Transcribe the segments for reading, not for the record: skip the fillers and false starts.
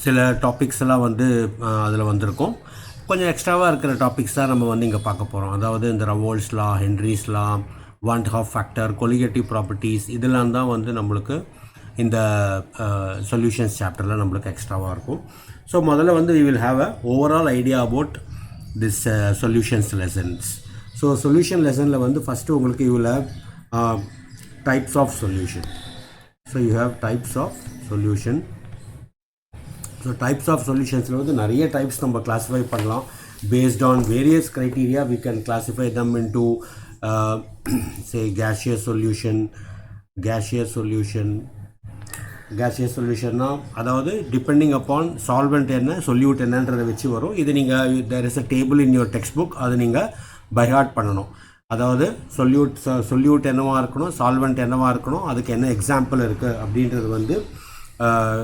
சில டாபிக்ஸ் எல்லாம் வந்து அதில் வந்திருக்கும். கொஞ்சம் எக்ஸ்ட்ராவாக இருக்கிற டாபிக்ஸ் தான் நம்ம வந்து இங்கே பார்க்க போகிறோம். அதாவது இந்த ரவோல்ஸ் லா, ஹென்ரிஸ் லா, 1/2 ஃபேக்டர், கொலிகேட்டிவ் ப்ராப்பர்ட்டிஸ், இதெல்லாம் தான் வந்து நம்மளுக்கு இந்த சொல்யூஷன்ஸ் சாப்டரில் நம்மளுக்கு எக்ஸ்ட்ராவாக இருக்கும். ஸோ முதல்ல வந்து we will have a overall idea about this solutions lessons. So solution லெசனில் வந்து ஃபஸ்ட்டு உங்களுக்கு you will have types of solution. So you have types of solution. So types of சொல்யூஷன்ஸில் வந்து நிறைய டைப்ஸ் நம்ம கிளாஸிஃபை பண்ணலாம். Based on various criteria we can classify them into say gaseous சொல்யூஷன்னா அதாவது டிபெண்டிங் அப்பான் சால்வெண்ட் என்ன solute என்னன்றதை வச்சு வரும். இது நீங்கள் there is a table in your text book, அதை நீங்கள் பை ஹார்ட் பண்ணணும். அதாவது சொல்யூட் என்னவாக இருக்கணும், சால்வெண்ட் என்னவாக இருக்கணும், அதுக்கு என்ன எக்ஸாம்பிள் இருக்குது அப்படின்றது வந்து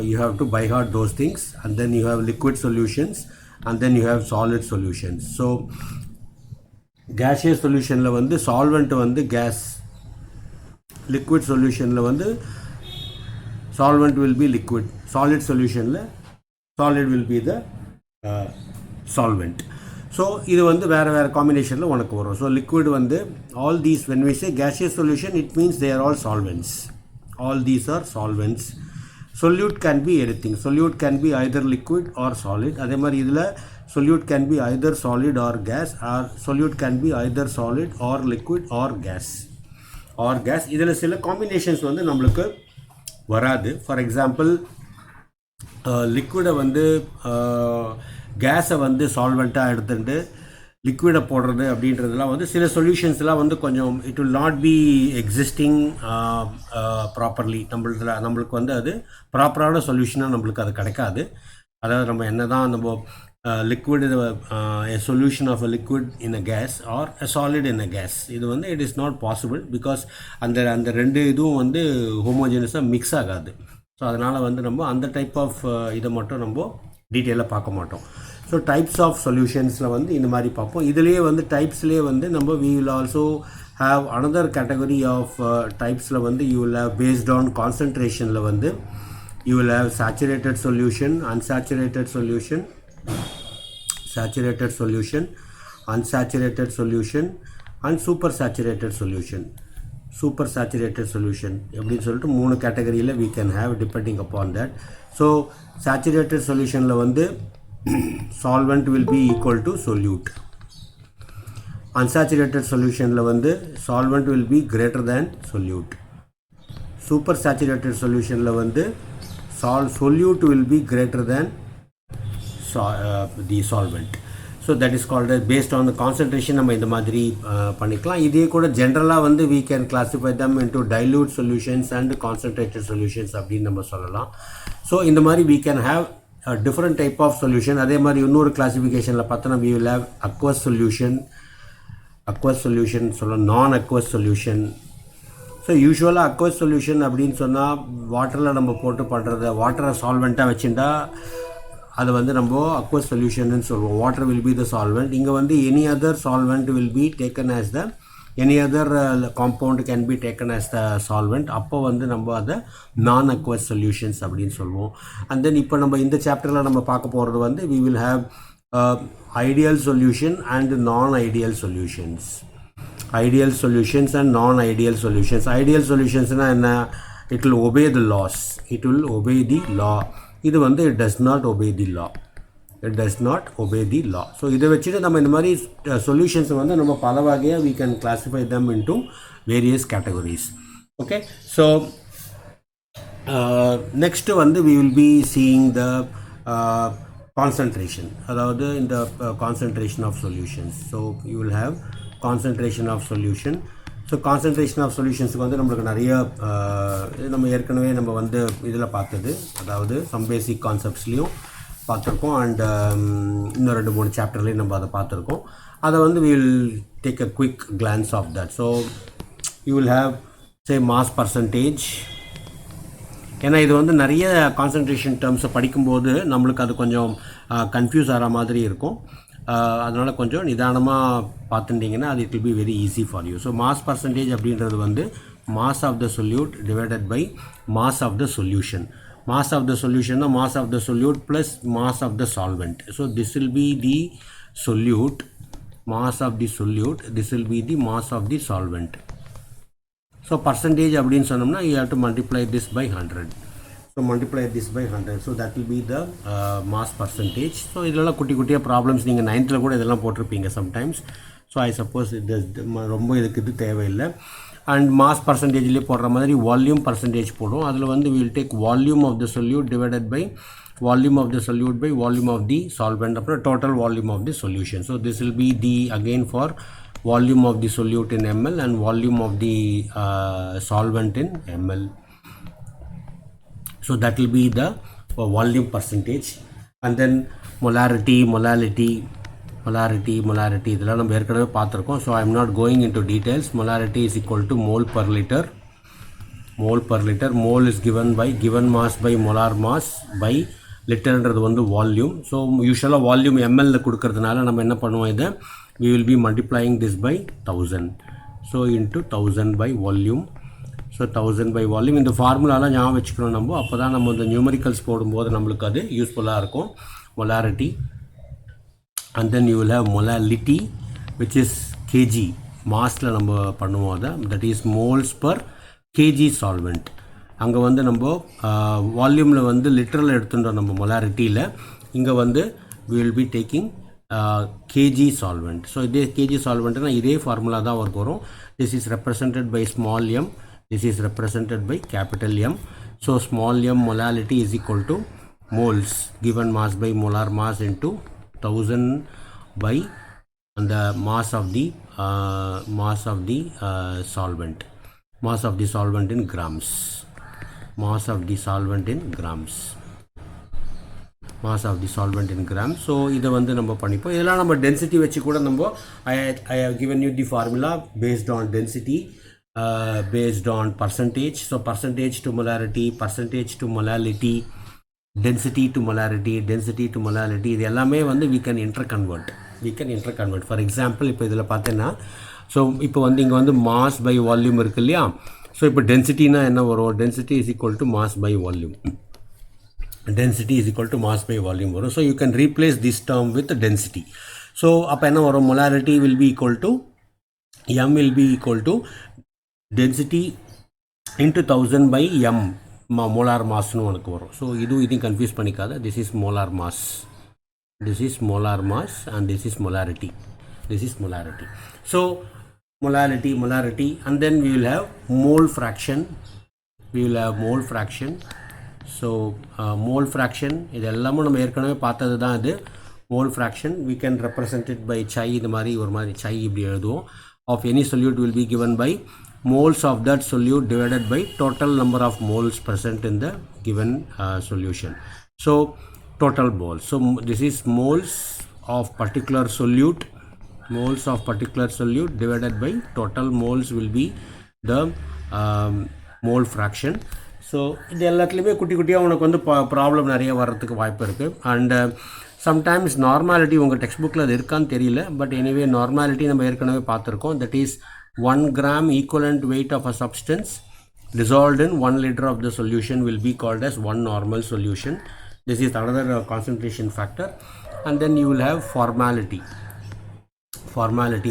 you have to by heart those things, and then you have liquid solutions, and then you have solid solutions. So gaseous solutionல வந்து solvent வந்து gas, liquid solutionல வந்து solvent will be liquid, solid solutionல solid will be the solvent. So இது வந்து வேறு காம்பினேஷனில் உனக்கு வரும். So liquid வந்து all these, when we say gaseous solution, it means they are all solvents. All these are solvents. Solute can be anything. Solute can be either liquid or solid. அதே மாதிரி இதில் solute can be either solid or gas, or solute can be either solid or liquid or gas. இதில் சில combinations வந்து நம்மளுக்கு வராது. For example லிக்விடை வந்து கேஸை வந்து சால்வெண்ட்டாக எடுத்துட்டு லிக்விடை போடுறது அப்படின்றதுலாம் வந்து சில சொல்யூஷன்ஸ்லாம் வந்து கொஞ்சம் it will not be existing properly. நம்மளுக்கு வந்து அது ப்ராப்பரான சொல்யூஷனாக நம்மளுக்கு அது கிடைக்காது. அதாவது நம்ம என்ன தான் நம்ம liquid a solution of a liquid in a gas or a solid in a gas, இது வந்து it is not possible because அந்த ரெண்டு இதுவும் வந்து ஹோமோஜெனஸாக மிக்ஸ் ஆகாது. ஸோ அதனால் வந்து நம்ம அந்த டைப் ஆஃப் இதை மட்டும் நம்ம டீட்டெயிலாக பார்க்க மாட்டோம். ஸோ டைப்ஸ் ஆஃப் சொல்யூஷன்ஸில் வந்து இந்த மாதிரி பார்ப்போம். இதுலேயே வந்து டைப்ஸ்லேயே வந்து நம்ம we will also have another category of typesல வந்து you will have based on concentrationல வந்து you will have saturated solution, unsaturated solution, saturated solution, unsaturated solution, and supersaturated solution. Supersaturated solution எப்படின்னு சொல்லிட்டு 3 கேட்டகரியில் we can have depending upon that. So saturated solutionல வந்து solvent will be equal to solute. Unsaturated solutionல வந்து solvent will be greater than solute. Supersaturated solutionல வந்து solute will be greater than the solvent. So that is called as based on the concentration. நம்ம இந்த மாதிரி பண்ணிக்கலாம். இதே கூட ஜென்ரலாக வந்து we can classify them into dilute solutions and concentrated solutions அப்படின்னு நம்ம சொல்லலாம். ஸோ இந்த மாதிரி we can have a different type of solution. அதே மாதிரி இன்னொரு கிளாசிஃபிகேஷனில் பார்த்தோன்னா we will have aqueous solution சொல்லலாம், நான் aqueous solution. ஸோ யூஸ்வலாக aqueous solution அப்படின்னு சொன்னால் வாட்டரில் நம்ம போட்டு பண்ணுறது, வாட்டரை சால்வெண்ட்டாக வச்சுட்டா அது வந்து நம்ம aqueous solution சொல்லுவோம். Water will be the solvent. இங்கே வந்து any other solvent will be taken as the, any other compound can be taken as the solvent. அப்போ வந்து நம்ம அதை நான் aqueous solutions அப்படின்னு சொல்லுவோம். அண்ட் தென் இப்போ நம்ம இந்த சாப்டரில் நம்ம பார்க்க போகிறது வந்து we will have ideal solution and non-ideal solutions. Ideal solutions and non-ideal solutions. Ideal solutionsனா என்ன? It will obey the laws. It will obey the law. இது வந்து it does not obey the law. It does not obey the law. So இதை வச்சுட்டு நம்ம இந்த மாதிரி சொல்யூஷன்ஸை வந்து நம்ம பல வகையாக we can classify them into various categories. Okay, so next வந்து we will be seeing the concentration, அதாவது இந்த concentration of solutions. So you will have concentration of solution. So concentration of சொல்யூஷன்ஸுக்கு வந்து நம்மளுக்கு நிறைய நம்ம ஏற்கனவே நம்ம வந்து இதில் பார்த்தது, அதாவது சம் பேசிக் கான்செப்ட்ஸ்லேயும் பார்த்துருக்கோம் அண்ட் இன்னும் 2-3 சாப்டர்லேயும் நம்ம அதை பார்த்துருக்கோம். அதை வந்து we will take a quick glance of that. So you will have say mass percentage. ஏன்னா இது வந்து நிறைய கான்சன்ட்ரேஷன் டேர்ம்ஸை படிக்கும்போது நம்மளுக்கு அது கொஞ்சம் கன்ஃபியூஸ் ஆகிற மாதிரி இருக்கும். அதனால் கொஞ்சம் நிதானமாக பார்த்துட்டிங்கன்னா அது it will be very easy for you. So mass percentage அப்படின்றது வந்து mass of the solute divided by mass of the solution. Mass of the solution, the mass of the solute plus mass of the solvent. So this will be the solute, mass of the solute, this will be the mass of the solvent. So percentage அப்படின்னு சொன்னோம்னா you have to multiply this by 100. So multiply this by 100. So that will be the mass percentage. So இதெல்லாம் குட்டி குட்டியாக problems நீங்கள் 9th கூட இதெல்லாம் போட்டிருப்பீங்க sometimes. So I suppose இது ரொம்ப இதுக்கு இது தேவையில்லை. அண்ட் மாஸ் பர்சன்டேஜ்லேயே போடுற மாதிரி வால்யூம் பர்சன்டேஜ் போடும். அதில் வந்து we will take volume of the solute divided by volume of the solute by volume of the solvent, அப்புறம் total volume of the solution. So this will be the again for volume of the solute in ml and volume of the solvent in ml. So that will be the volume percentage. And then molarity இதெல்லாம் நம்ம ஏற்கனவே பார்த்துருக்கோம். So I am not going in to details. molarity is equal to mole per liter. Mole is given mass by molar mass by லிட்டர்ன்றது வந்து volume. So யூஸ்வலாக volume எம்எல்ல கொடுக்கறதுனால நம்ம என்ன பண்ணுவோம், இதை we will be multiplying this by 1000. So into 1000 by volume. So 1000 by volume. இந்த ஃபார்முலாலாம் ஞாபகம் வச்சுக்கணும் நம்ம. அப்போ தான் நம்ம இந்த நியூமரிக்கல்ஸ் போடும்போது நம்மளுக்கு அது யூஸ்ஃபுல்லாக இருக்கும். molarity. And then you will have molality, which is kg. மாஸில் நம்ம பண்ணுவோம் அதை. that is moles per kg solvent. அங்கே வந்து நம்ம வால்யூமில் வந்து லிட்டரில் எடுத்துட்டோம் நம்ம மொலாரிட்டியில். இங்கே வந்து we will be taking kg solvent. So இதே kg solventனா இதே ஃபார்முலா தான் ஒர்க் வரும். this is represented by small m, this is represented by capital M. So small m molality is equal to moles given mass by molar mass into 1000 by the mass of the solvent. Mass of the solvent in grams. Mass of the solvent in grams. Mass of the solvent in grams. So இதை வந்து நம்ம பண்ணிப்போம். இதெல்லாம் நம்ம density வச்சு கூட நம்ம I have given you the formula based on density, based on percentage. So percentage to molarity, percentage to molality, density to molarity, இது எல்லாமே வந்து we can interconvert. For example, இப்போ இதில் பார்த்தேன்னா, ஸோ இப்போ வந்து இங்கே வந்து mass by volume இருக்கு இல்லையா. ஸோ இப்போ டென்சிட்டினா என்ன வரும், density is equal to mass by volume. வரும். So you can replace this term with density. So அப்போ என்ன வரும், molarity will be equal to m will be equal to density into 1000 by m molar மாஸ்னு உனக்கு வரும். So இதையும் confuse பண்ணிக்காத. This is molar mass and this is molarity. So molarity and then we will have mole fraction. ஸோ mole fraction இது எல்லாமே நம்ம ஏற்கனவே பார்த்தது தான். இது mole fraction we can represent it by chai. இந்த மாதிரி ஒரு மாதிரி chai இப்படி எழுதுவோம். of any solute will be given by moles of that solute divided by total number of moles present in the given solution. So total moles. So this is moles of particular solute divided by total moles will be the mole fraction. So இது எல்லாத்துலேயுமே குட்டி குட்டியாக உனக்கு வந்து problem நிறைய வர்றதுக்கு வாய்ப்பு இருக்குது. அண்டு சம்டைம்ஸ் நார்மாலிட்டி உங்கள் டெக்ஸ்ட் புக்கில் அது இருக்கான்னு தெரியல. பட் எனிவே நார்மாலிட்டி நம்ம ஏற்கனவே பார்த்துருக்கோம். That is 1 gram equivalent weight of a substance dissolved in 1 liter of the solution will be called as 1 normal solution. This is another concentration factor. And then you will have formality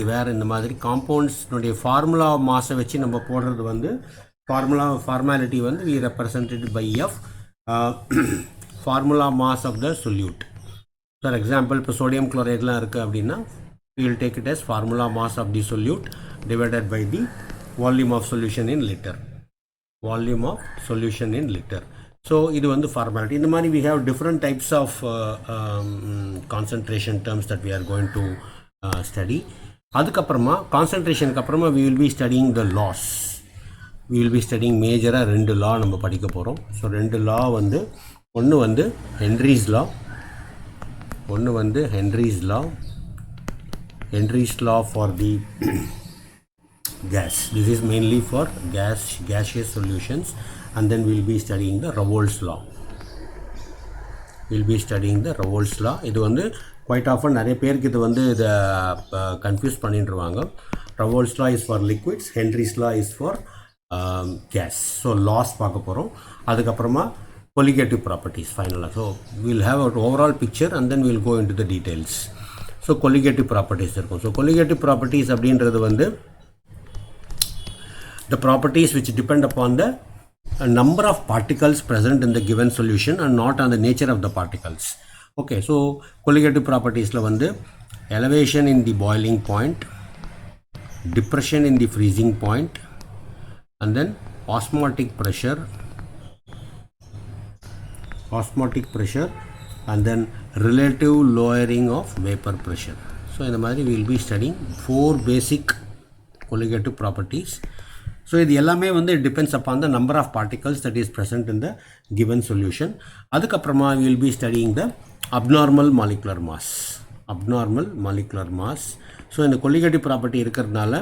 where இந்த மாதிரி compounds உடைய formula மாஸை வச்சு நம்ம போடுறது வந்து formality வந்து we represented by F, formula mass of the solute. For example, இப்போ sodium chlorideலாம் இருக்குது அப்படின்னா we will take it as formula mass of the solute divided by the volume of solution in liter. So இது வந்து formality. இந்த மாதிரி we have different types of concentration terms that we are going to study. அதுக்கப்புறமா கான்சன்ட்ரேஷனுக்கு அப்புறமா we will be studying the laws. we will be studying மேஜராக 2 law நம்ம படிக்க போகிறோம். ஸோ 2 law வந்து ஒன்று வந்து Henry's law for the gas. This is mainly for gaseous solutions. And then we will be studying the Raoult's law. இது வந்து quite often நிறைய பேருக்கு இது வந்து இதை confuse பண்ணிட்டுருவாங்க. Raoult's law is for liquids, Henry's law is for gas. So laws பார்க்க போகிறோம். அதுக்கப்புறமா colligative properties final. So we'll have an overall picture and then we'll go into the details. So colligative properties இருக்கும். So colligative properties அப்படின்றது வந்து the properties which depend upon the number of particles present in the given solution and not on the nature of the particles. Okay, so colligative properties la vandu elevation in the boiling point, depression in the freezing point, and then osmotic pressure, and then relative lowering of vapor pressure. So in the mathiri we will be studying 4 basic colligative properties. So இது எல்லாமே வந்து it depends upon the number of particles that is present in the given solution. அதுக்கப்புறமா we will be studying the abnormal molecular mass. So இந்த colligative property இருக்கிறதுனால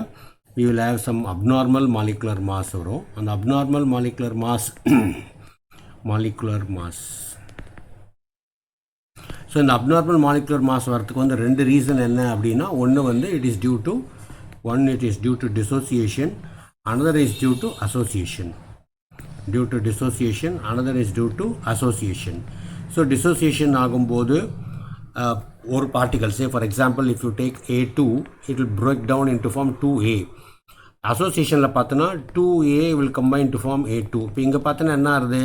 we will have some abnormal molecular mass வரும். அந்த abnormal molecular mass so இந்த abnormal molecular mass வரத்துக்கு வந்து 2 reason என்ன அப்படின்னா, ஒன்று வந்து it is due to dissociation, another is due to association. Another is due to association. So dissociation ஆகும்போது ஒரு particle, say for example if you take A2, it will break down into form 2A. அசோசியேஷனில் பார்த்தோன்னா 2A will combine to form A2. இப்போ இங்கே பார்த்தோன்னா என்ன ஆகுது,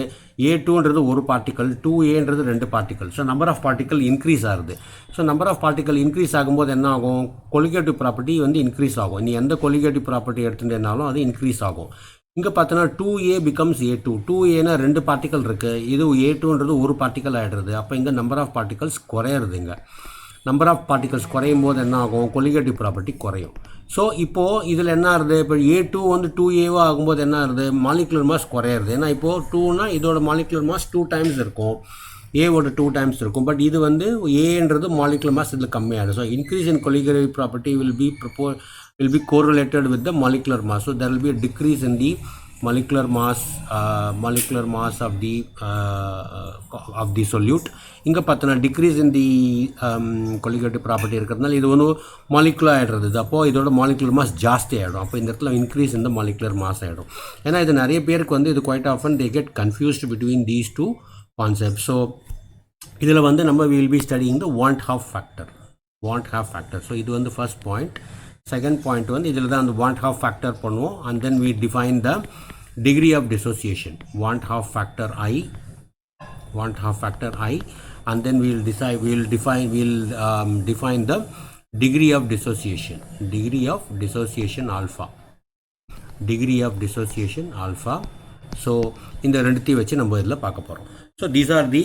A2ன்றது ஒரு பார்ட்டிக்கல், 2Aன்றது 2 particle. So number of particle increase ஆகுது. So number of particle increase ஆகும்போது என்ன ஆகும், கொலிகேட்டிவ் ப்ராப்பர்ட்டி வந்து இன்க்ரீஸ் ஆகும். நீ எந்த கொலிகேட்டிவ் ப்ராப்பர்ட்டி எடுத்துட்டேனாலும் அது இன்க்ரீஸ் ஆகும். இங்கே பார்த்தோன்னா 2A becomes A2. 2Aனா 2 பார்ட்டிக்கல் இருக்குது, இது A2ன்றது ஒரு பார்ட்டிக்கல் ஆகிடுறது. அப்போ இங்கே நம்பர் ஆஃப் பார்ட்டிகல்ஸ் குறையிறது. இங்கே நம்பர் ஆஃப் பார்ட்டிகல்ஸ் குறையும் போது என்ன ஆகும், கொலிகேட்டிவ் ப்ராப்பர்ட்டி குறையும். ஸோ இப்போது இதில் என்ன ஆகுது, இப்போ A2 வந்து 2Aவோ ஆகும்போது என்ன ஆகுது, மாலிகுலர் மாஸ் குறையிறது. ஏன்னா இப்போது 2னா இதோட மாலிகுலர் மாஸ் 2 டைம்ஸ் இருக்கும், ஏவோட 2 டைம்ஸ் இருக்கும். பட் இது வந்து ஏன்றது மாலிகுலர் மாஸ் இதில் கம்மியாகிடும். So increase in colligative property will be correlated with the molecular mass. So there will be a decrease in the molecular mass of the solute. இங்கே பார்த்தோன்னா decrease in the colligative property இருக்கிறதுனால இது ஒன்று molecular ஆகிடுறது. அப்போது இதோட molecular mass ஜாஸ்தி ஆகிடும். அப்போ இந்த இடத்துல இன்க்ரீஸ் இந்த மாலிகுலர் மாஸ் ஆகிடும். ஏன்னா இது நிறைய பேருக்கு வந்து இது quite often they get confused between these 2 concepts. ஸோ இதில் வந்து நம்ம we will be studying the want half factor. So இது வந்து ஃபர்ஸ்ட் பாயிண்ட். செகண்ட் பாயிண்ட் வந்து இதில் தான் அந்த want half factor பண்ணுவோம். and then we define the degree of dissociation, want half factor I, and then we'll define the degree of dissociation alpha. So இந்த ரெண்டுத்தையும் வச்சு நம்ம இதில் பார்க்க போகிறோம். So these are the